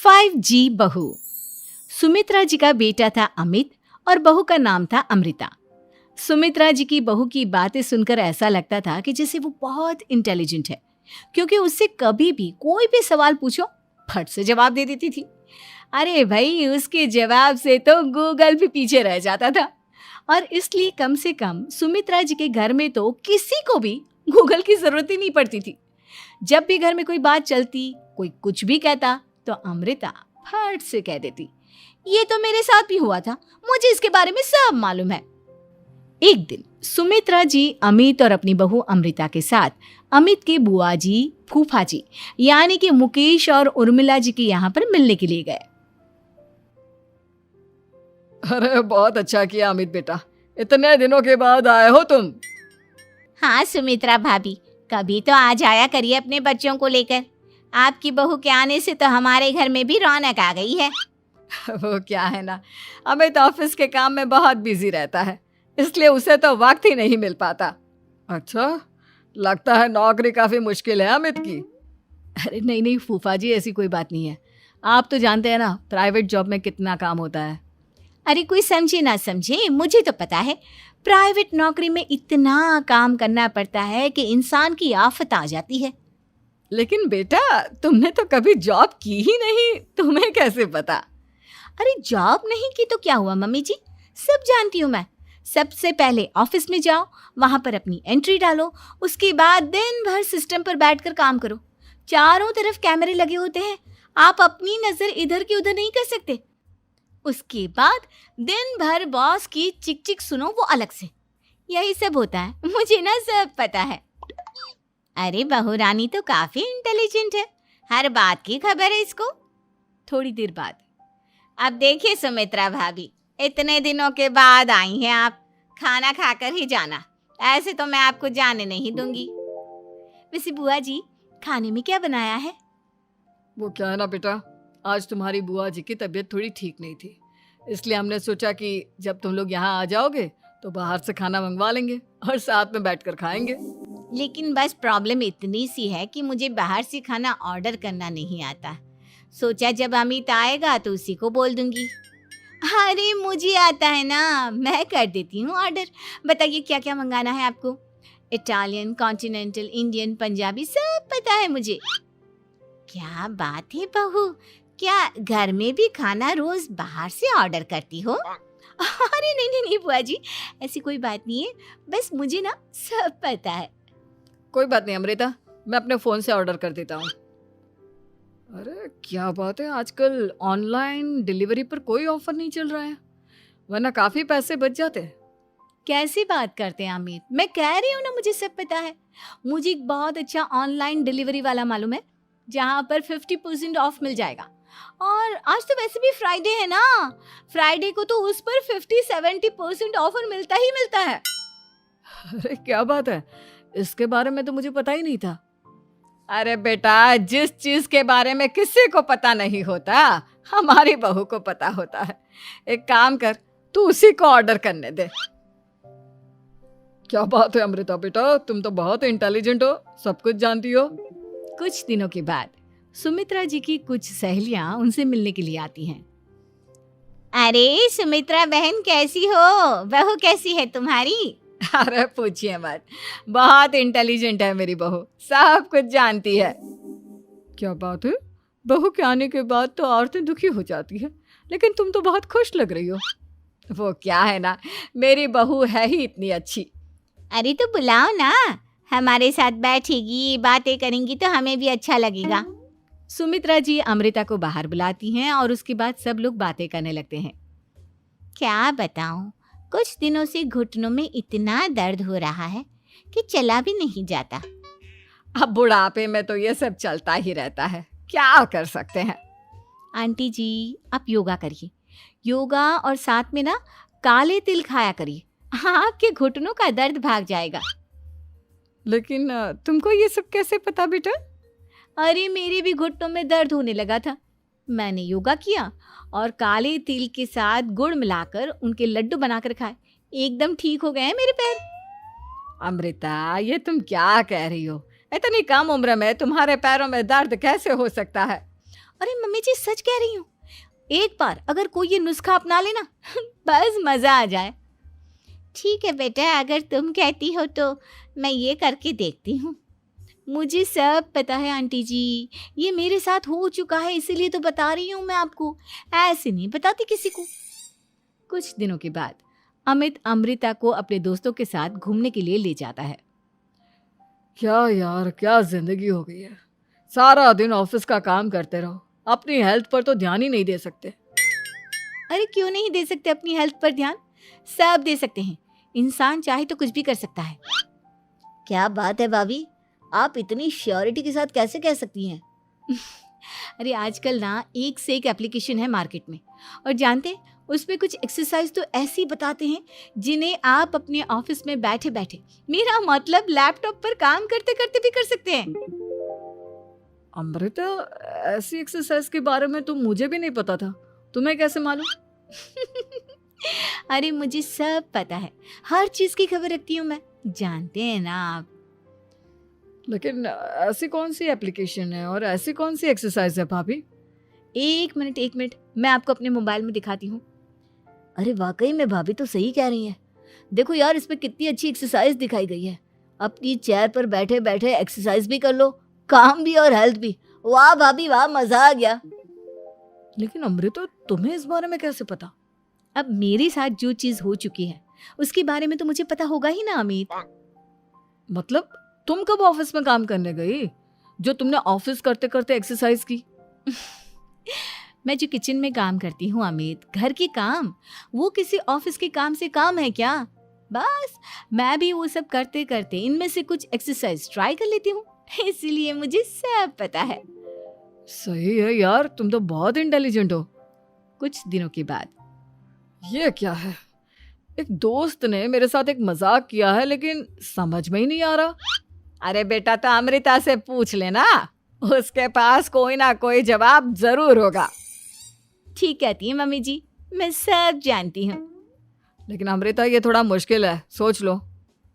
5G बहू। सुमित्रा जी का बेटा था अमित और बहू का नाम था अमृता। सुमित्रा जी की बहू की बातें सुनकर ऐसा लगता था कि जैसे वो बहुत इंटेलिजेंट है, क्योंकि उससे कभी भी कोई भी सवाल पूछो फट से जवाब दे देती थी। अरे भाई, उसके जवाब से तो गूगल भी पीछे रह जाता था। और इसलिए कम से कम सुमित्रा जी के घर में तो किसी को भी गूगल की जरूरत ही नहीं पड़ती थी। जब भी घर में कोई बात चलती, कोई कुछ भी कहता, तो अमृता फट से कह देती, ये तो मेरे साथ भी हुआ था, मुझे इसके बारे में सब मालूम है। एक दिन सुमित्रा जी अमित और अपनी बहू अमृता के साथ अमित के बुआ जी, फूफा जी यानी कि मुकेश और उर्मिला जी के यहाँ पर मिलने के लिए गए। अरे बहुत अच्छा किया अमित बेटा, इतने दिनों के बाद आए हो तुम। हाँ सुमित्रा भाभी, कभी तो आ जाया करिए अपने बच्चों को लेकर। आपकी बहू के आने से तो हमारे घर में भी रौनक आ गई है। वो क्या है ना, अमित ऑफिस के काम में बहुत बिजी रहता है, इसलिए उसे तो वक्त ही नहीं मिल पाता। अच्छा, लगता है नौकरी काफी मुश्किल है अमित की। अरे नहीं नहीं फूफा जी, ऐसी कोई बात नहीं है। आप तो जानते हैं ना प्राइवेट जॉब में कितना काम होता है। अरे कोई समझे ना समझे, मुझे तो पता है प्राइवेट नौकरी में इतना काम करना पड़ता है कि इंसान की आफत आ जाती है। लेकिन बेटा, तुमने तो कभी जॉब की ही नहीं, तुम्हें कैसे पता? अरे जॉब नहीं की तो क्या हुआ मम्मी जी, सब जानती हूँ मैं। सबसे पहले ऑफिस में जाओ, वहां पर अपनी एंट्री डालो, उसके बाद दिन भर सिस्टम पर बैठकर काम करो। चारों तरफ कैमरे लगे होते हैं, आप अपनी नजर इधर की उधर नहीं कर सकते। उसके बाद दिन भर बॉस की चिक चिक सुनो, वो अलग से। यही सब होता है, मुझे ना सब पता है। अरे बहू रानी तो काफी इंटेलिजेंट है, हर बात की खबर है इसको। थोड़ी देर बाद, अब देखिए सुमित्रा भाभी, इतने दिनों के बाद आई हैं आप, खाना खाकर ही जाना, ऐसे तो मैं आपको जाने नहीं दूंगी। वैसे बुआ जी, खाने में क्या बनाया है? वो क्या है ना बेटा, आज तुम्हारी बुआ जी की तबीयत थोड़ी ठीक नहीं थी, इसलिए हमने सोचा कि जब तुम लोग यहाँ आ जाओगे तो बाहर से खाना मंगवा लेंगे और साथ में बैठकर खाएंगे। लेकिन बस प्रॉब्लम इतनी सी है कि मुझे बाहर से खाना ऑर्डर करना नहीं आता। सोचा जब अमित आएगा तो उसी को बोल दूंगी। अरे मुझे आता है ना, मैं कर देती हूँ ऑर्डर। बताइए क्या क्या मंगाना है आपको? इटालियन, कॉन्टिनेंटल, इंडियन, पंजाबी, सब पता है मुझे। क्या बात है बहू, क्या घर में भी खाना रोज बाहर से ऑर्डर करती हो? अरे नहीं नहीं नहीं बुआ जी, ऐसी कोई बात नहीं है, बस मुझे ना सब पता है। कोई बात नहीं अमृता, मैं अपने फ़ोन से ऑर्डर कर देता हूँ। अरे क्या बात है, आजकल ऑनलाइन डिलीवरी पर कोई ऑफर नहीं चल रहा है, वरना काफ़ी पैसे बच जाते हैं। कैसी बात करते हैं अमित, मैं कह रही हूँ ना मुझे सब पता है। मुझे एक बहुत अच्छा ऑनलाइन डिलीवरी वाला मालूम है, जहाँ पर 50% ऑफ मिल जाएगा। और आज तो वैसे भी फ्राइडे है ना, फ्राइडे को तो उस पर 50-70% ऑफर मिलता ही मिलता है। अरे क्या बात है, इसके बारे में तो मुझे पता ही नहीं था। अरे बेटा, जिस चीज के बारे में किसी को पता नहीं होता, हमारी बहू को पता होता है। एक काम कर, तू उसी को ऑर्डर करने दे। क्या बात है अमृता बेटा, तुम तो बहुत इंटेलिजेंट हो, सब कुछ जानती हो। कुछ दिनों के बाद सुमित्रा जी की कुछ सहेलियां उनसे मिलने के लिए आती हैं। अरे सुमित्रा बहन कैसी हो, बहू कैसी है तुम्हारी? अरे पूछिए मत, बहुत इंटेलिजेंट है मेरी बहू, सब कुछ जानती है। क्या बात है, बहू के आने के बाद तो औरतें दुखी हो जाती है, लेकिन तुम तो बहुत खुश लग रही हो। वो क्या है ना, मेरी बहू है ही इतनी अच्छी। अरे तो बुलाओ ना, हमारे साथ बैठेगी, बातें करेंगी तो हमें भी अच्छा लगेगा। सुमित्रा जी अमृता को बाहर बुलाती हैं और उसके बाद सब लोग बातें करने लगते हैं। क्या बताऊं, कुछ दिनों से घुटनों में इतना दर्द हो रहा है कि चला भी नहीं जाता। अब बुढ़ापे में तो ये सब चलता ही रहता है, क्या कर सकते हैं। आंटी जी, आप योगा करिए, योगा और साथ में ना काले तिल खाया करिए, आपके घुटनों का दर्द भाग जाएगा। लेकिन तुमको ये सब कैसे पता बेटा? अरे मेरे भी घुटनों में दर्द होने लगा था, मैंने योगा किया और काले तिल के साथ गुड़ मिलाकर उनके लड्डू बनाकर खाए, एकदम ठीक हो गए हैं मेरे पैर। अमृता, ये तुम क्या कह रही हो? इतनी कम उम्र में तुम्हारे पैरों में दर्द कैसे हो सकता है? अरे मम्मी जी सच कह रही हूँ, एक बार अगर कोई ये नुस्खा अपना लेना बस मजा आ जाए। ठीक है बेटा, अगर तुम कहती हो तो मैं ये करके देखती हूँ। मुझे सब पता है आंटी जी, ये मेरे साथ हो चुका है, इसीलिए तो बता रही हूँ मैं आपको, ऐसे नहीं बताती किसी को। कुछ दिनों के बाद अमित अमृता को अपने दोस्तों के साथ घूमने के लिए ले जाता है। क्या यार, क्या जिंदगी हो गई है। सारा दिन ऑफिस का काम करते रहो, अपनी हेल्थ पर तो ध्यान ही नहीं दे सकते। अरे क्यों नहीं दे सकते अपनी हेल्थ पर ध्यान, सब दे सकते हैं। इंसान चाहे तो कुछ भी कर सकता है। क्या बात है भाभी, आप इतनी श्योरिटी के साथ कैसे कह सकती हैं? अरे आजकल ना एक से एक एप्लीकेशन है मार्केट में, और जानते हैं उसमें कुछ एक्सरसाइज तो ऐसी बताते हैं जिन्हें आप अपने ऑफिस में बैठे बैठे, मेरा मतलब लैपटॉप पर काम करते करते भी कर सकते हैं। अमृता, ऐसी एक्सरसाइज के बारे में तो मुझे भी नहीं पता था, तुम्हें कैसे मालूम? अरे मुझे सब पता है, हर चीज की खबर रखती हूँ मैं, जानते हैं ना आप। लेकिन ऐसी कौन सी एप्लीकेशन है और ऐसी कौन सी एक्सरसाइज है भाभी? एक मिनट, मैं आपको अपने मोबाइल में दिखाती हूँ। अरे वाकई में भाभी तो सही कह रही हैं। देखो यार, इसमें कितनी अच्छी एक्सरसाइज दिखाई गई है। अपनी चेयर पर बैठे बैठे एक्सरसाइज भी कर लो, काम भी और हेल्थ भी। वाह भाभी वाह, मजा आ गया। लेकिन अमृता, तुम्हें इस बारे में कैसे पता? अब मेरे साथ जो चीज हो चुकी है उसके बारे में तो मुझे पता होगा ही ना अमित। मतलब तुम कब ऑफिस में काम करने गई जो तुमने ऑफिस करते करते एक्सरसाइज की? मैं जो किचन में काम करती हूँ अमित, घर के काम, वो किसी ऑफिस के काम से काम है क्या? बस मैं भी वो सब करते करते इनमें से कुछ एक्सरसाइज ट्राई कर लेती हूँ, इसीलिए मुझे सब पता है। सही है यार, तुम तो बहुत इंटेलिजेंट हो। कुछ दिनों के बाद ये क्या है, एक दोस्त ने मेरे साथ एक मजाक किया है लेकिन समझ में ही नहीं आ रहा। अरे बेटा, तो अमृता से पूछ लेना, उसके पास कोई ना कोई जवाब जरूर होगा। ठीक कहती है मम्मी जी, मैं सब जानती हूँ। लेकिन अमृता, ये थोड़ा मुश्किल है, सोच लो।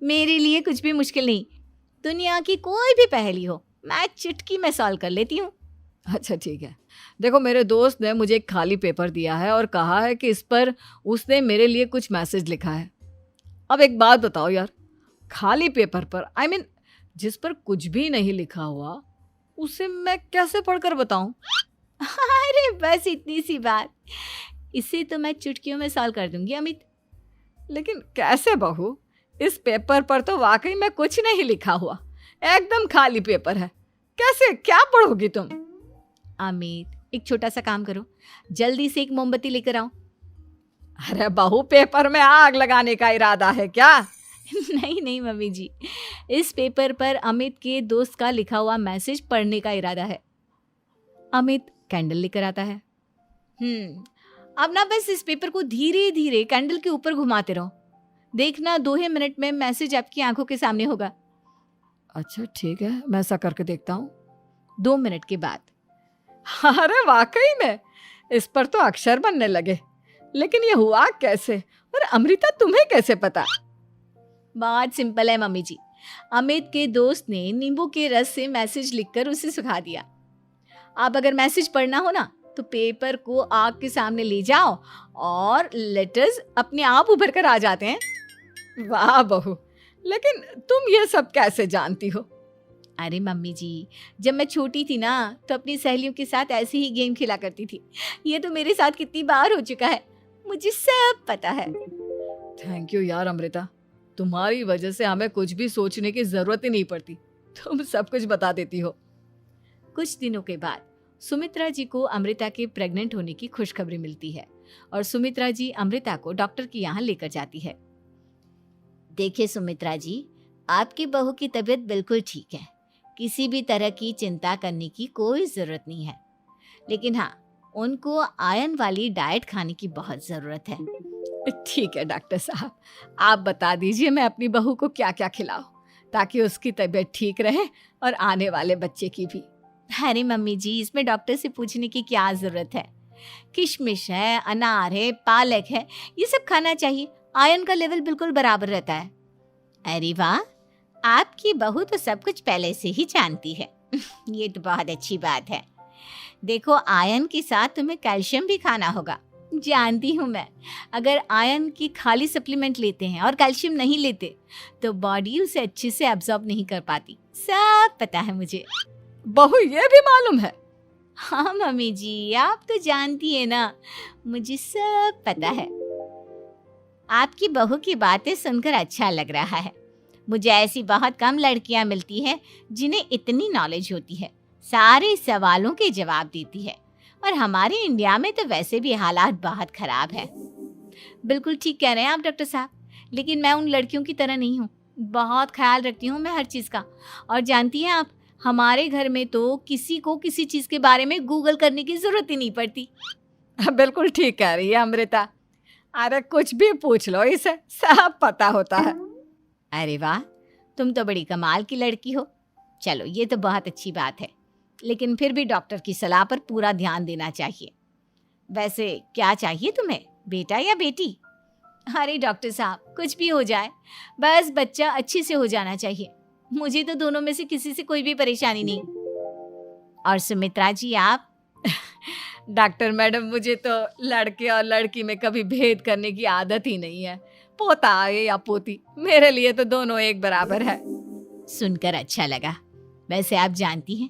मेरे लिए कुछ भी मुश्किल नहीं, दुनिया की कोई भी पहेली हो मैं चुटकी में सॉल्व कर लेती हूँ। अच्छा ठीक है, देखो मेरे दोस्त ने मुझे एक खाली पेपर दिया है और कहा है कि इस पर उसने मेरे लिए कुछ मैसेज लिखा है। अब एक बात बताओ यार, खाली पेपर पर, आई मीन जिस पर कुछ भी नहीं लिखा हुआ, उसे मैं कैसे पढ़कर बताऊं? अरे बस इतनी सी बात, इसे तो मैं चुटकियों में सॉल्व कर दूंगी अमित। लेकिन कैसे बहू, इस पेपर पर तो वाकई में कुछ नहीं लिखा हुआ, एकदम खाली पेपर है, कैसे, क्या पढ़ोगी तुम? अमित, एक छोटा सा काम करो, जल्दी से एक मोमबत्ती लेकर आओ। अरे बहू, पेपर में आग लगाने का इरादा है क्या? नहीं मम्मी जी, इस पेपर पर अमित के दोस्त का लिखा हुआ मैसेज पढ़ने का इरादा है। अमित कैंडल लेकर आता है। अब ना बस इस पेपर को धीरे धीरे कैंडल के ऊपर घुमाते रहो, देखना 2 ही मिनट में मैसेज आपकी आंखों के सामने होगा। अच्छा ठीक है, मैं ऐसा करके देखता हूँ। 2 मिनट के बाद, अरे वाकई में इस पर तो अक्षर बनने लगे, लेकिन ये हुआ कैसे? और अमृता, तुम्हें कैसे पता? बहुत सिंपल है मम्मी जी, अमित के दोस्त ने नींबू के रस से मैसेज लिखकर उसे सुखा दिया। आप अगर मैसेज पढ़ना हो ना तो पेपर को आग के सामने ले जाओ और लेटर्स अपने आप उभर कर आ जाते हैं। वाह बहू, लेकिन तुम ये सब कैसे जानती हो? अरे मम्मी जी, जब मैं छोटी थी ना तो अपनी सहेलियों के साथ ऐसे ही गेम खेला करती थी। ये तो मेरे साथ कितनी बार हो चुका है, मुझे सब पता है। थैंक यू यार अमृता, तुम्हारी वजह से हमें कुछ भी सोचने की जरूरत ही नहीं पड़ती, तुम सब कुछ बता देती हो। कुछ दिनों के बाद सुमित्रा जी को अमृता के प्रेग्नेंट होने की खुशखबरी मिलती है और सुमित्रा जी अमृता को डॉक्टर के यहाँ लेकर जाती है। देखिए सुमित्रा जी, आपकी बहू की तबीयत बिल्कुल ठीक है, किसी भी तरह की चिंता करने की कोई ज़रूरत नहीं है, लेकिन हाँ, उनको आयरन वाली डाइट खाने की बहुत ज़रूरत है। ठीक है डॉक्टर साहब, आप बता दीजिए मैं अपनी बहू को क्या क्या खिलाऊं ताकि उसकी तबीयत ठीक रहे और आने वाले बच्चे की भी। अरे मम्मी जी, इसमें डॉक्टर से पूछने की क्या ज़रूरत है, किशमिश है, अनार है, पालक है, ये सब खाना चाहिए, आयरन का लेवल बिल्कुल बराबर रहता है। अरे वाह, आपकी बहू तो सब कुछ पहले से ही जानती है। ये तो बहुत अच्छी बात है। देखो, आयरन के साथ तुम्हें कैल्शियम भी खाना होगा। जानती हूँ मैं, अगर आयरन की खाली सप्लीमेंट लेते हैं और कैल्शियम नहीं लेते तो बॉडी उसे अच्छे से एब्जॉर्ब नहीं कर पाती। सब पता है मुझे। बहू ये भी मालूम है? हाँ मम्मी जी, आप तो जानती है ना, मुझे सब पता है। आपकी बहू की बातें सुनकर अच्छा लग रहा है। मुझे ऐसी बहुत कम लड़कियां मिलती हैं जिन्हें इतनी नॉलेज होती है, सारे सवालों के जवाब देती है। और हमारे इंडिया में तो वैसे भी हालात बहुत खराब है। बिल्कुल ठीक कह रहे हैं आप डॉक्टर साहब, लेकिन मैं उन लड़कियों की तरह नहीं हूँ। बहुत ख्याल रखती हूँ मैं हर चीज़ का। और जानती हैं आप, हमारे घर में तो किसी को किसी चीज़ के बारे में गूगल करने की ज़रूरत ही नहीं पड़ती। बिल्कुल ठीक कह रही है अमृता। अरे कुछ भी पूछ लो, इसे सब पता होता है। अरे वाह, तुम तो बड़ी कमाल की लड़की हो। चलो, ये तो बहुत अच्छी बात है, लेकिन फिर भी डॉक्टर की सलाह पर पूरा ध्यान देना चाहिए। वैसे क्या चाहिए तुम्हें, बेटा या बेटी? अरे डॉक्टर साहब, कुछ भी हो जाए, बस बच्चा अच्छे से हो जाना चाहिए। मुझे तो दोनों में से किसी से कोई भी परेशानी नहीं। और सुमित्रा जी, आप? डॉक्टर मैडम, मुझे तो लड़के और लड़की में कभी भेद करने की आदत ही नहीं है। पोता आए या पोती, मेरे लिए तो दोनों एक बराबर है। सुनकर अच्छा लगा। वैसे आप जानती हैं,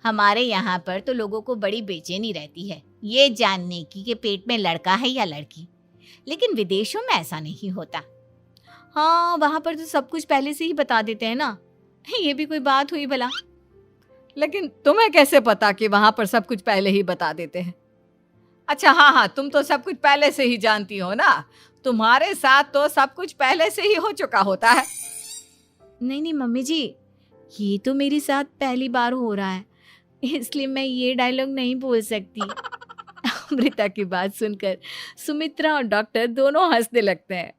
हमारे यहाँ पर तो लोगों को बड़ी बेचैनी रहती है ये जानने की कि पेट में लड़का है या लड़की, लेकिन विदेशों में ऐसा नहीं होता। हाँ, वहाँ पर तो सब कुछ पहले से ही बता देते हैं ना। ये भी कोई बात हुई भला? लेकिन तुम्हें कैसे पता कि वहां पर सब कुछ पहले ही बता देते हैं? अच्छा हाँ, तुम तो सब कुछ पहले से ही जानती हो ना। तुम्हारे साथ तो सब कुछ पहले से ही हो चुका होता है। नहीं मम्मी जी, ये तो मेरे साथ पहली बार हो रहा है, इसलिए मैं ये डायलॉग नहीं बोल सकती। अमृता की बात सुनकर सुमित्रा और डॉक्टर दोनों हंसने लगते हैं।